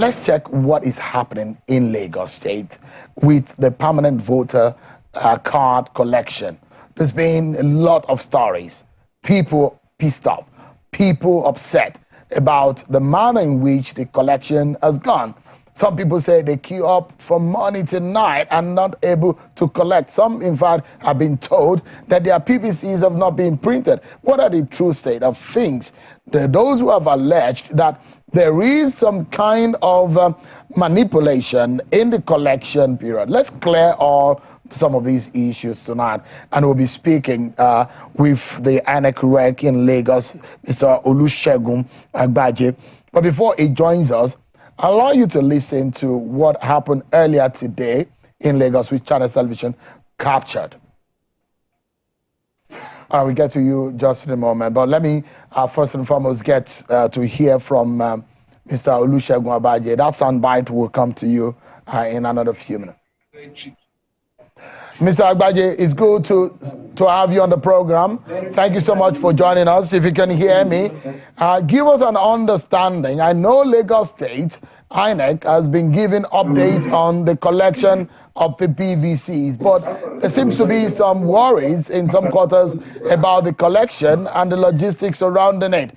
let's check what is happening in Lagos State with the permanent voter card collection. There's been a lot of stories. People pissed off, people upset about the manner in which the collection has gone. Some people say they queue up from morning to night and not able to collect. Some, in fact, have been told that their PVCs have not been printed. What are the true state of things? Those who have alleged that there is some kind of manipulation in the collection period. Let's clear all some of these issues tonight, and we'll be speaking with the INEC rec in Lagos, Mr. Olusegun Agbaje. But before he joins us, I'll allow you to listen to what happened earlier today in Lagos, which Channels Television captured. We'll get to you just in a moment, but let me first and foremost get to hear from Mr. Olusegun Agbaje. That soundbite will come to you in another few minutes. Mr. Agbaje, it's good to have you on the program. Thank you so much for joining us. If you can hear me, give us an understanding. I know Lagos State, INEC, has been giving updates on the collection of the PVCs, but there seems to be some worries in some quarters about the collection and the logistics surrounding it.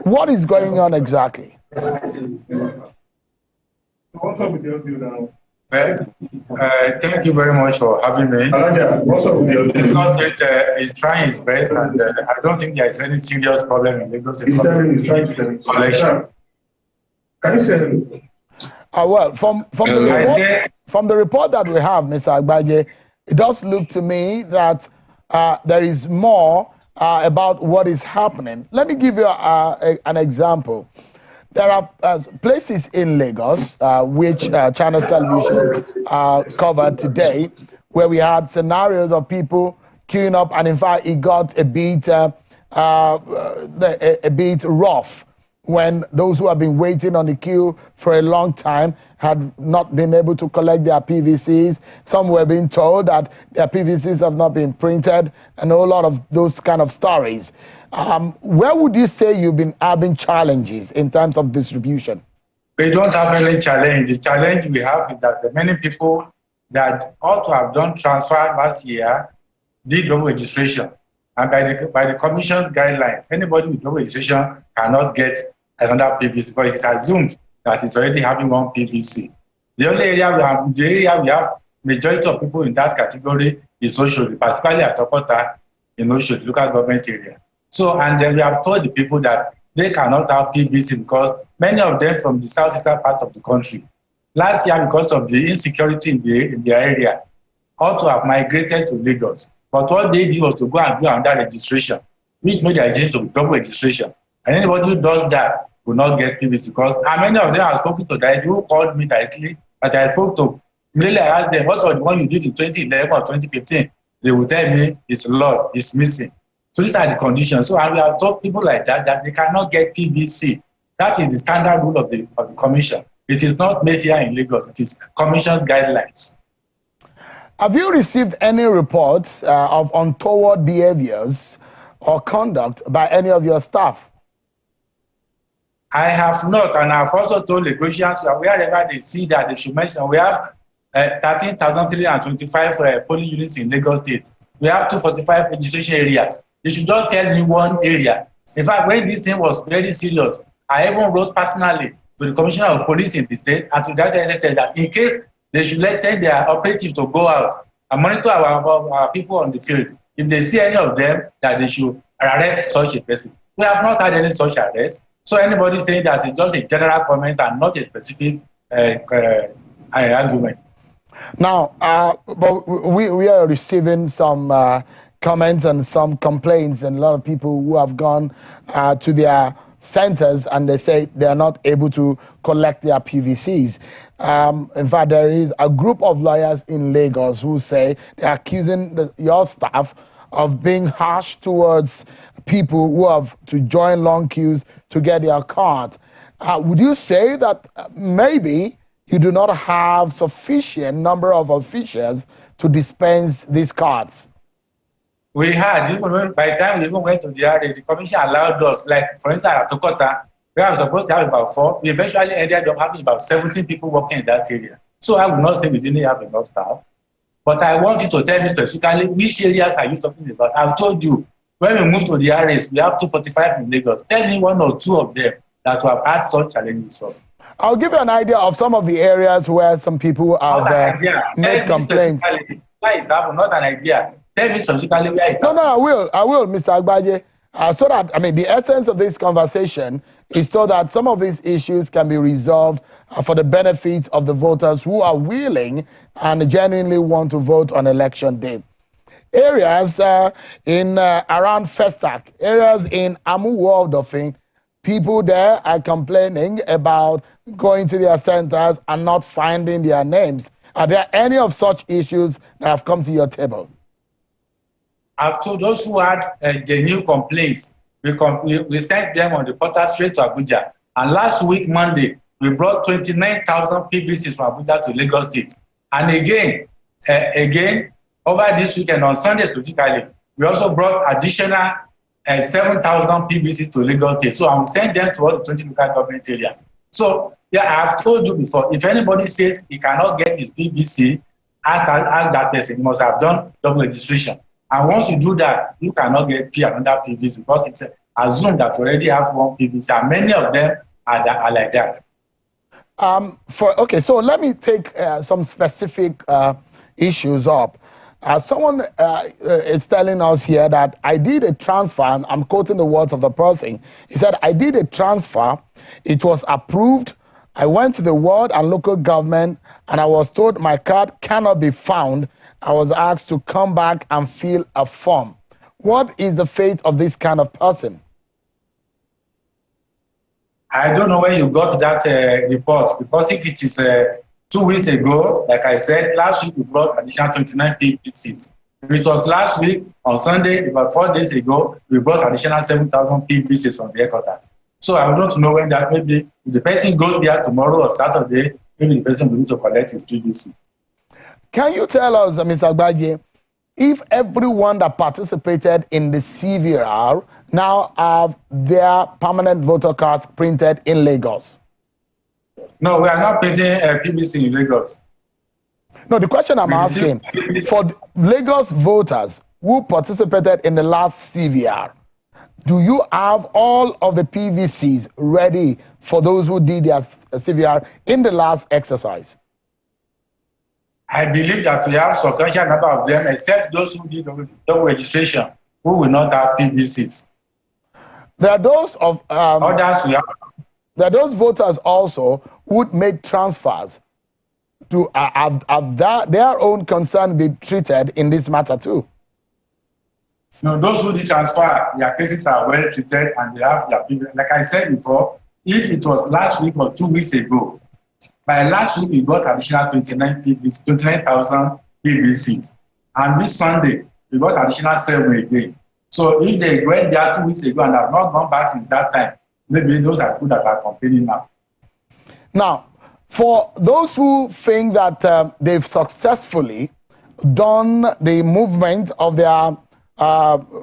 What is going on exactly? Well, thank you very much for having me. Lagos State is trying its best, and I don't think there is any serious problem in Lagos State collection. Can you say anything? Well, from the report that we have, Mr. Agbaje, it does look to me that there is more about what is happening. Let me give you an example. There are places in Lagos, which Channels Television covered today, where we had scenarios of people queuing up, and in fact, it got a bit rough when those who have been waiting on the queue for a long time had not been able to collect their PVCs. Some were being told that their PVCs have not been printed, and a whole lot of those kind of stories. Where would you say you've been having challenges in terms of distribution? We don't have any challenge. The challenge we have is that the many people that ought to have done transfer last year did double registration. And by the Commission's guidelines, anybody with double registration cannot get another PVC, because it's assumed that it's already having one PVC. The only area we have majority of people in that category is Oshodi, particularly at Okota in Oshodi, local government area. So, and then we have told the people that they cannot have PVC because many of them from the southeastern part of the country. Last year, because of the insecurity in their area, ought to have migrated to Lagos. But what they did was to go and do another registration, which made their registration to double registration. And anybody who does that will not get PVC, because many of them have spoken to directly, who called me directly, but I spoke to. Immediately I asked them, what was the one you did in 2011 or 2015? They will tell me it's lost, it's missing. So these are the conditions. So we have told people like that they cannot get PVC. That is the standard rule of the Commission. It is not made here in Lagos. It is Commission's guidelines. Have you received any reports of untoward behaviors or conduct by any of your staff? I have not, and I've also told negotiations wherever they see that they should mention. We have 13,325 polling units in Lagos State. We have 245 registration areas. They should just tell me one area. In fact, when this thing was very serious, I even wrote personally to the Commissioner of Police in the state and to the SSS that in case they should send their operatives to go out and monitor our people on the field. If they see any of them, that they should arrest such a person. We have not had any such arrest. So anybody saying that it's just a general comment and not a specific argument. Now, but we are receiving some comments and some complaints, and a lot of people who have gone to their centers and they say they are not able to collect their PVCs. In fact, there is a group of lawyers in Lagos who say they're accusing your staff of being harsh towards people who have to join long queues to get their card. Would you say that maybe you do not have sufficient number of officials to dispense these cards? We had, even when, by the time we even went to the area, the Commission allowed us, like for instance at Okota, where I'm supposed to have about 4, we eventually ended up having about 17 people working in that area. So I will not say we didn't have enough staff, but I want you to tell me specifically which areas are you talking about. I've told you, when we move to the areas, we have 245 in Lagos. Tell me 1 or 2 of them that have had such challenges. So I'll give you an idea of some of the areas where some people have made complaints. Why is that not an idea? Tell me specifically where it No, I will, Mr. Agbaje. So that, I mean, the essence of this conversation is so that some of these issues can be resolved for the benefit of the voters who are willing and genuinely want to vote on election day. Areas in around Festac, areas in Amuwo-Odofin, people there are complaining about going to their centers and not finding their names. Are there any of such issues that have come to your table? I've told those who had genuine complaints, we sent them on the portal straight to Abuja. And last week, Monday, we brought 29,000 PVCs from Abuja to Lagos State. And again, over this weekend, on Sunday specifically, we also brought additional 7,000 PVCs to Lagos State. So I will send them to all the 20 local government areas. So, yeah, I've told you before, if anybody says he cannot get his PVC, ask that person. He must have done double registration. And once you do that, you cannot get another PVC because it's assumed that you already have one PVC, and many of them are like that. Okay, so let me take some specific issues up. Someone is telling us here that I did a transfer, and I'm quoting the words of the person. He said, I did a transfer, it was approved, I went to the ward and local government, and I was told my card cannot be found. I was asked to come back and fill a form. What is the fate of this kind of person? I don't know where you got that report, because if it is 2 weeks ago, like I said, last week we brought additional 29 PVCs. If it was last week on Sunday, about 4 days ago, we brought additional 7,000 PVCs from the headquarters. So I don't know when that, maybe if the person goes there tomorrow or Saturday, maybe the person will need to collect his PVC. Can you tell us, Mr. Agbaje, if everyone that participated in the CVR now have their permanent voter cards printed in Lagos? No, we are not printing PVC in Lagos. No, the question I'm asking, for Lagos voters who participated in the last CVR, do you have all of the PVCs ready for those who did their CVR in the last exercise? I believe that we have substantial number of them, except those who did double registration, who will not have PVCs. There are those of others we have. There are those voters also who would make transfers to have their own concern be treated in this matter too. No, those who did transfer, their cases are well treated and they have their PVC. Like I said before, if it was last week or 2 weeks ago, by last week we got additional 29,000 PVCs. And this Sunday, we got additional 7 again. So if they went there 2 weeks ago and have not gone back since that time, maybe those are people that are complaining now. Now, for those who think that they've successfully done the movement of their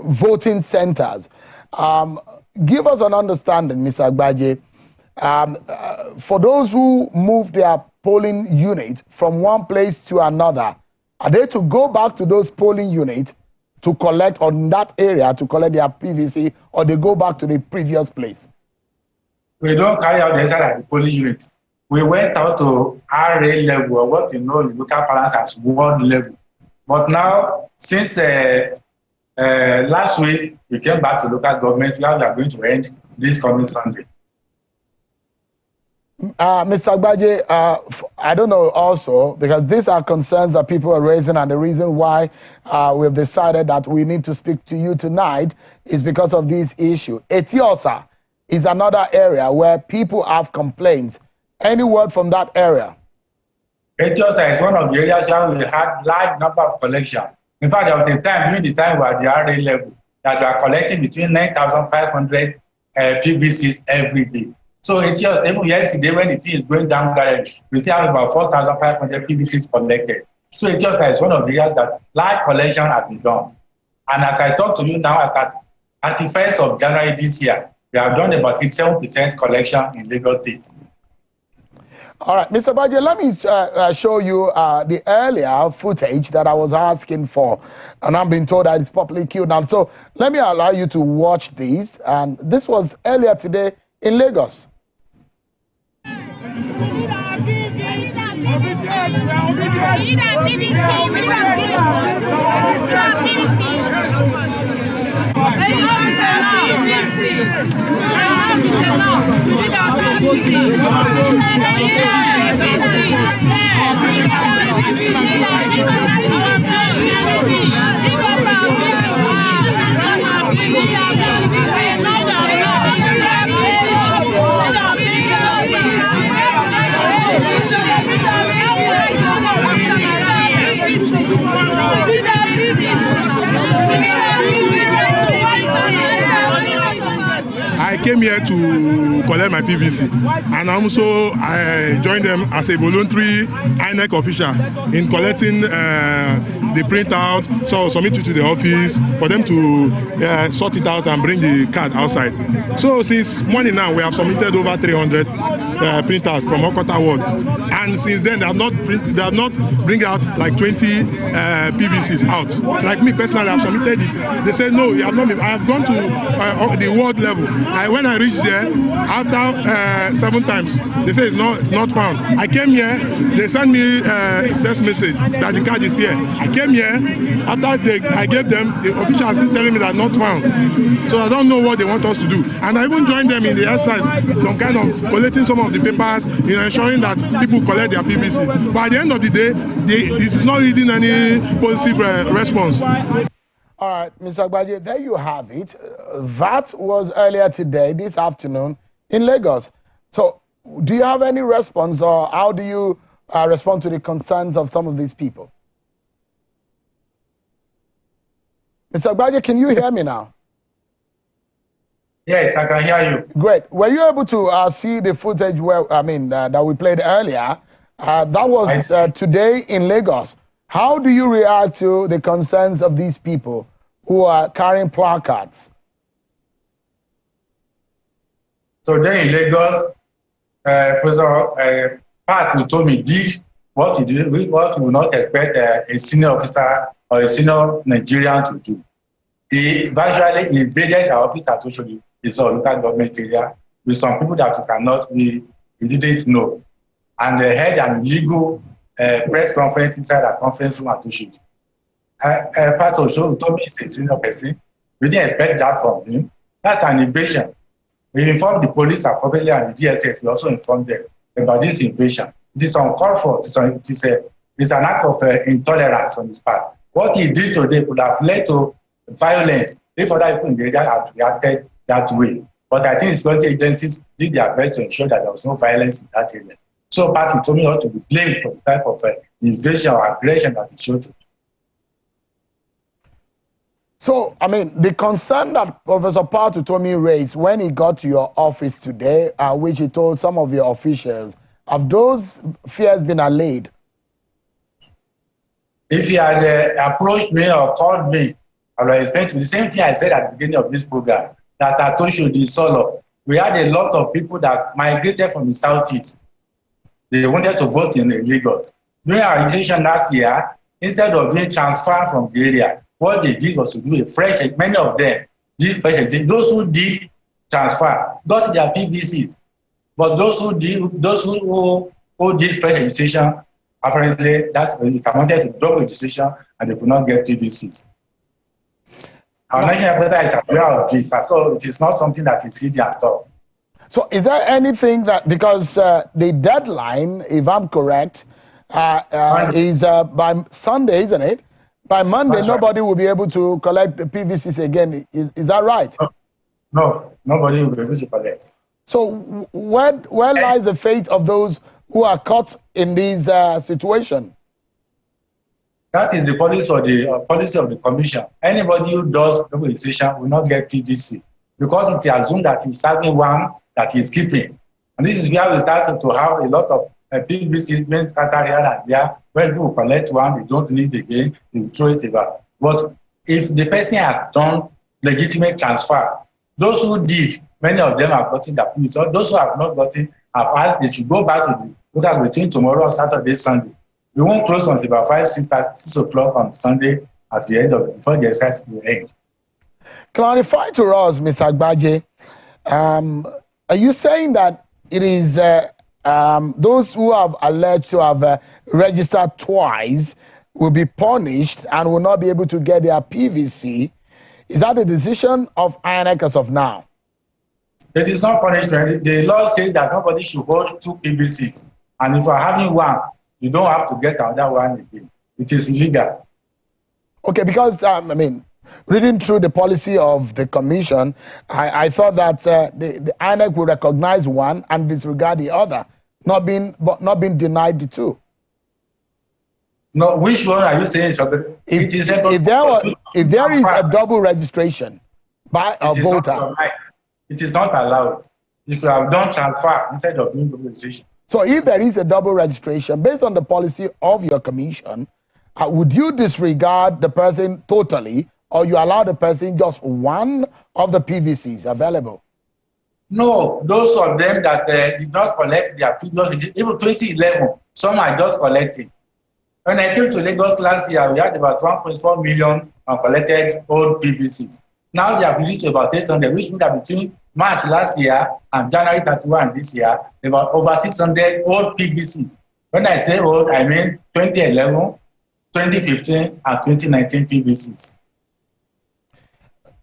voting centers, give us an understanding, Mr. Agbaje. For those who move their polling unit from one place to another, are they to go back to those polling units to collect on that area to collect their PVC, or they go back to the previous place? We don't carry out the exercise at the polling unit. We went out to RA level, or what you know in local parlance as ward level. But now, since last week, we came back to local government, we are going to end this coming Sunday. Mr. Agbaje, I don't know also, because these are concerns that people are raising, and the reason why we've decided that we need to speak to you tonight is because of this issue. Etiosa is another area where people have complaints. Any word from that area? Etiosa is one of the areas where we had large number of collection. In fact, there was a time during the time we were at the RA level that we are collecting between 9,500 PVCs every day. So Etiosa, even yesterday when the thing is going down, we still have about 4,500 PVCs collected. So Etiosa is one of the areas that large collection has been done. And as I talk to you now, at 31st of January this year, We have done about 7% collection in Lagos State. All right, Mr. Baje, let me show you the earlier footage that I was asking for, and I'm being told that it's properly queued now. So let me allow you to watch these, and this was earlier today in Lagos. I came here to collect my PVC, and also I joined them as a voluntary INEC official in collecting the printout, so submit it to the office for them to sort it out and bring the card outside. So since morning now, we have submitted over 300 printouts from Okota Ward, and since then they have not bring out like 20 PVCs out. Like me personally, I have submitted it. They said no, you have not been. I have gone to the ward level. When I reached there, after 7 times, they say it's not found. I came here, they sent me a text message that the card is here. I came here, after I gave them, the official is telling me that not found. So I don't know what they want us to do. And I even joined them in the exercise, some kind of collecting some of the papers, ensuring that people collect their PVC. But at the end of the day, this is not reading any positive response. All right, Mr. Agbaje, there you have it. That was earlier today, this afternoon, in Lagos. So do you have any response, or how do you respond to the concerns of some of these people? Mr. Agbaje, can you hear me now? Yes, I can hear you. Great. Were you able to see the footage that we played earlier? That was today in Lagos. How do you react to the concerns of these people who are carrying placards? So then in Lagos, Professor Utomi did what he did, what we would not expect a senior officer or a senior Nigerian to do. He virtually invaded our office at Utomi, his local government area, with some people that we didn't know. And they had an illegal press conference inside a conference room at Utomi. Part of Utomi is a senior person. We didn't expect that from him. That's an invasion. We informed the police appropriately and the DSS. We also informed them about this invasion. It is uncalled for. It's an act of intolerance on his part. What he did today could have led to violence if other people in the area had reacted that way. But I think the security agencies did their best to ensure that there was no violence in that area. So Pat Utomi ought to be blamed for the type of invasion or aggression that he showed. So, the concern that Professor Pat Utomi raised when he got to your office today, which he told some of your officials, have those fears been allayed? If he had approached me or called me, I would explain to me the same thing I said at the beginning of this program, that I told you the solo. We had a lot of people that migrated from the southeast. They wanted to vote in Lagos. During our registration last year, instead of being transferred from the area, what they did was to do a fresh, many of them did fresh. Those who did transfer got their PVCs. But those who did fresh registration, apparently that it amounted to double registration and they could not get PVCs. Our national president is aware of this, so it is not something that is hidden at all. So is there anything that, because the deadline, if I'm correct, is by Sunday, isn't it? By Monday, nobody will be able to collect the PVCs again. Is that right? No, nobody will be able to collect. So where lies the fate of those who are caught in this situation? That is the policy of the commission. Anybody who does double registration will not get PVC because it is assumed that he's having one that he's keeping. And this is where we started to have a lot of PVCs being scattered here and there. When people collect one, they don't need it again, they will throw it away. But if the person has done legitimate transfer, those who did many of them have gotten their PVC. So those who have not gotten have asked they should go back to the local between tomorrow, Saturday, Sunday. We won't close until about 6 o'clock on Sunday at the end of before the exercise will end. Clarify to us, Mr. Agbaje, are you saying that it is those who have alleged to have registered twice will be punished and will not be able to get their PVC? Is that the decision of INEC as of now? It is not punishment. The law says that nobody should hold 2 PVCs. And if you are having one, you don't have to get another one again. It is illegal. Okay, because, I mean, reading through the policy of the commission, I thought that the INEC will recognize one and disregard the other, not being denied the two. No, which one are you saying? If there is a double registration by a voter, it is not allowed. If you have done transfer instead of doing double registration. So if there is a double registration, based on the policy of your commission, would you disregard the person totally, or you allow the person just one of the PVCs available? No, those of them that did not collect their previous, even 2011, some are just collecting. When I came to Lagos last year, we had about 1.4 million uncollected old PVCs. Now they have reached to about 800, which means that between March last year and January 31 this year, about over 600 old PVCs. When I say old, I mean 2011, 2015, and 2019 PVCs.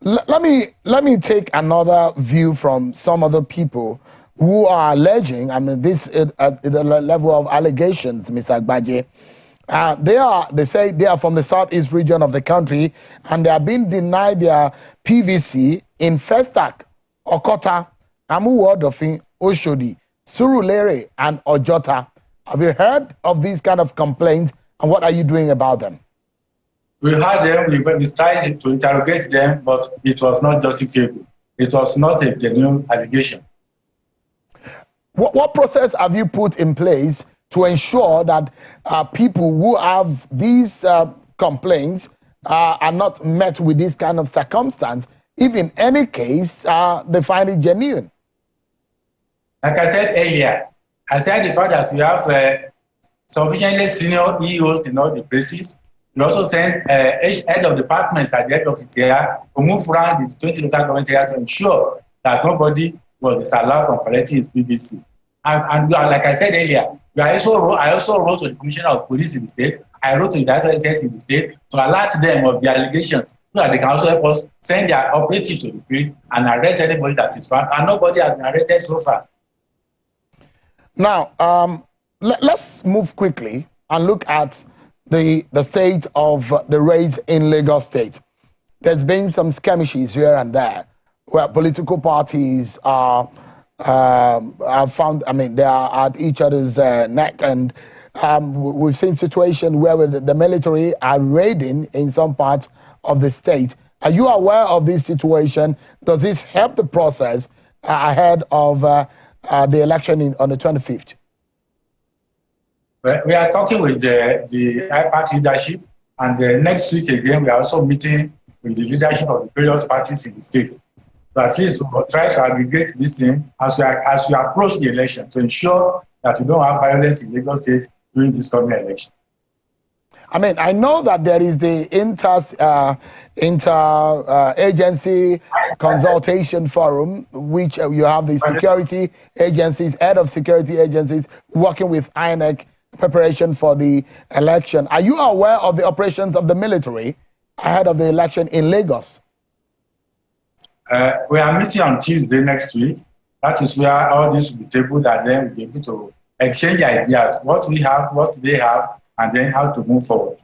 Let me take another view from some other people who are alleging, I mean, this at the level of allegations, Mr. Agbaje. They say they are from the southeast region of the country, and they are being denied their PVC in Festac, Okota, Amuwodofin, Oshodi, Surulere, and Ojota. Have you heard of these kind of complaints, and what are you doing about them? We heard them, we tried to interrogate them, but it was not justifiable. It was not a genuine allegation. What process have you put in place to ensure that people who have these complaints are not met with this kind of circumstance, if in any case they find it genuine? Like I said earlier, I said the fact that we have sufficiently senior EOs in all the places. We also send each head of departments at the head office here to move around the 20 local government areas to ensure that nobody was disallowed from collecting his PVC. And like I said earlier, I also wrote to the Commissioner of Police in the state. I wrote to the Director of SS in the state to alert them of the allegations so that they can also help us send their operatives to the field and arrest anybody that is found. And nobody has been arrested so far. Now, let's move quickly and look at the state of the raids in Lagos State. There's been some skirmishes here and there where political parties are found, I mean, they are at each other's neck, and we've seen situations where the military are raiding in some parts of the state. Are you aware of this situation? Does this help the process ahead of the election on the 25th? We are talking with the IPAC leadership, and next week again, we are also meeting with the leadership of the various parties in the state. So at least we'll try to aggregate this thing as we approach the election to ensure that we don't have violence in Lagos State during this coming election. I mean, I know that there is the inter-agency consultation forum, which you have the security agencies, head of security agencies working with INEC preparation for the election. Are you aware of the operations of the military ahead of the election in Lagos? We are meeting on Tuesday next week. That is where all this will be tabled, and then we'll be able to exchange ideas, what we have, what they have, and then how to move forward.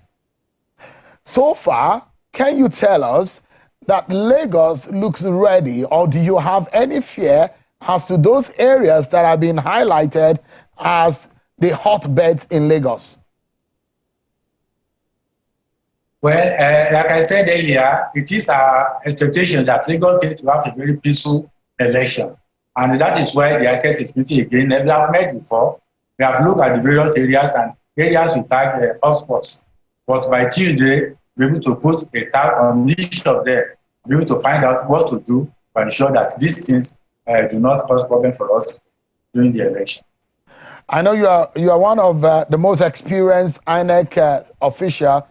So far, can you tell us that Lagos looks ready, or do you have any fear as to those areas that have been highlighted as the hotbeds in Lagos? Well, like I said earlier, it is our expectation that Lagos State will have a very peaceful election. And that is why the ICS is meeting again. We have met before. We have looked at the various areas, and areas we tag hotspots. But by Tuesday, we're able to put a tag on each of them, be able to find out what to do to ensure that these things do not cause problem for us during the election. I know you are one of the most experienced INEC official.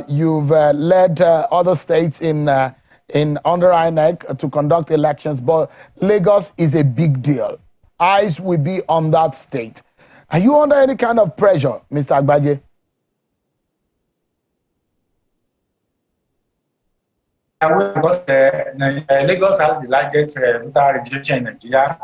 You've led other states in under INEC to conduct elections, but Lagos is a big deal. Eyes will be on that state. Are you under any kind of pressure, Mr. Agbaje? Because Lagos has the largest voter registration in Nigeria.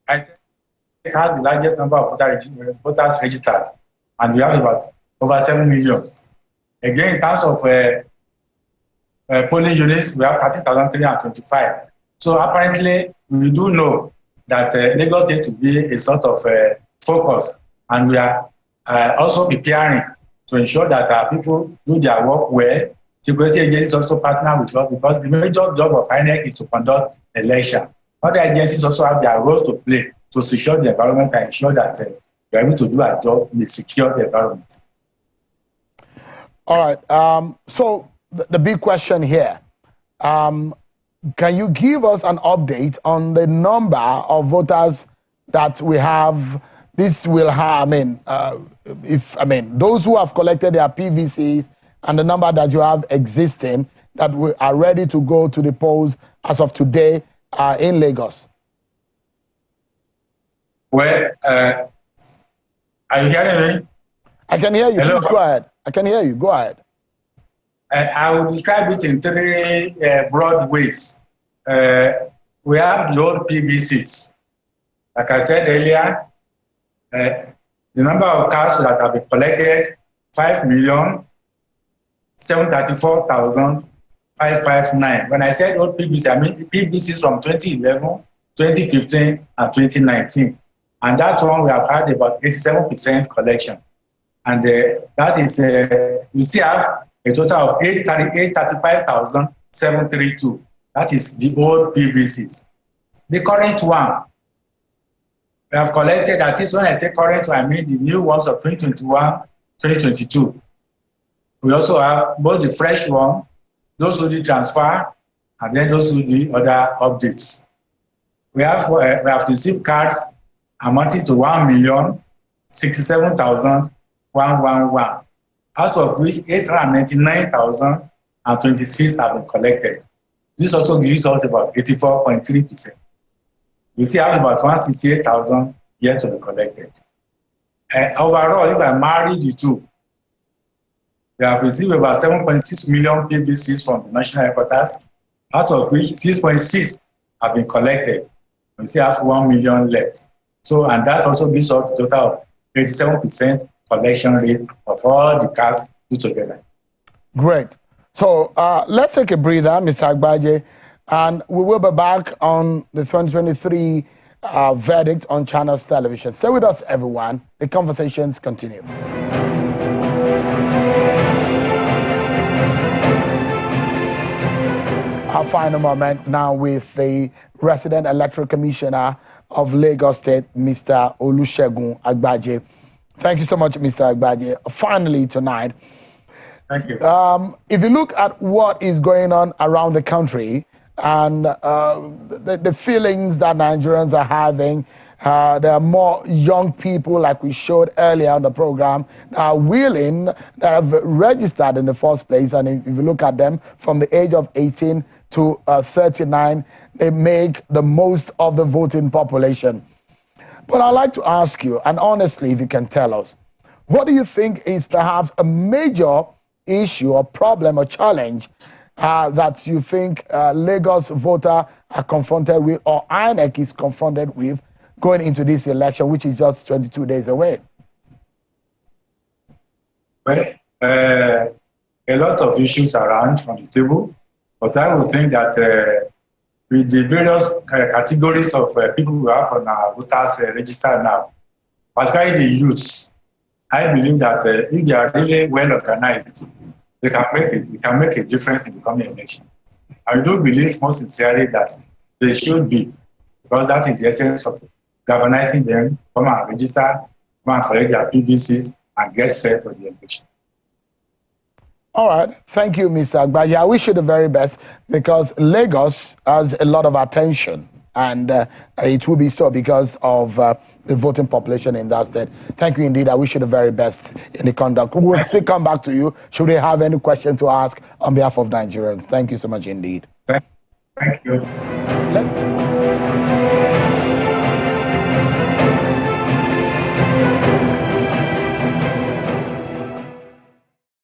I said it has the largest number of voters registered, and we have about over 7 million. Again, in terms of polling units, we have 30,325. So apparently, we do know that Lagos State to be a sort of focus, and we are also preparing to ensure that our people do their work well. Security agencies also partner with us, because the major job of INEC is to conduct election. Other agencies also have their roles to play to secure the environment and ensure that we are able to do our job in a secure environment. All right. So the big question here, can you give us an update on the number of voters that we have? This will have, those who have collected their PVCs and the number that you have existing that we are ready to go to the polls as of today in Lagos. Well, are you hearing me? I can hear you. Hello? Please go ahead. I can hear you. Go ahead. I will describe it in three broad ways. We have the old PVCs. Like I said earlier, the number of cards that have been collected, 5,734,559. When I said old PVC, I mean PVCs from 2011, 2015, and 2019. And that one we have had about 87% collection. And that is, we still have a total of 835,732. That is the old PVCs. The current one, we have collected, that is when I say current one, I mean the new ones of 2021, 2022. We also have both the fresh one, those who did transfer, and then those who did other updates. We have received cards amounting to 1,067,111, out of which 899,026 have been collected. This also gives us about 84.3%. We still have about 168,000 yet to be collected. Overall, if I marry the two, we have received about 7.6 million PVCs from the national headquarters, out of which 6.6 have been collected. We still have 1 million left. So, and that also gives us a total of 87% collection rate of all the cards put together. Great. So let's take a breather, Mr. Agbaje, and we will be back on the 2023 verdict on Channels Television. Stay with us, everyone. The conversations continue. Our final moment now with the resident electoral commissioner of Lagos State, Mr. Olusegun Agbaje. Thank you so much, Mr. Agbaje. Finally tonight. Thank you. If you look at what is going on around the country and the feelings that Nigerians are having, there are more young people, like we showed earlier on the program, that are willing, that have registered in the first place. And if you look at them from the age of 18 to 39, they make the most of the voting population. But I'd like to ask you, and honestly, if you can tell us, what do you think is perhaps a major issue or problem or challenge that you think Lagos voters are confronted with, or INEC is confronted with going into this election, which is just 22 days away? Well, a lot of issues around on the table, but I would think that with the various categories of people who have on our voters registered now, particularly the youths, I believe that if they are really well organized, they can make a difference in the coming election. I do believe most sincerely that they should be, because that is the essence of galvanizing them, come and register, come and collect their PVCs, and get set for the election. All right. Thank you, Mr. Agbaje. I wish you the very best because Lagos has a lot of attention, and it will be so because of the voting population in that state. Thank you indeed. I wish you the very best in the conduct. We will still come back to you should they have any question to ask on behalf of Nigerians. Thank you so much indeed. Thank you.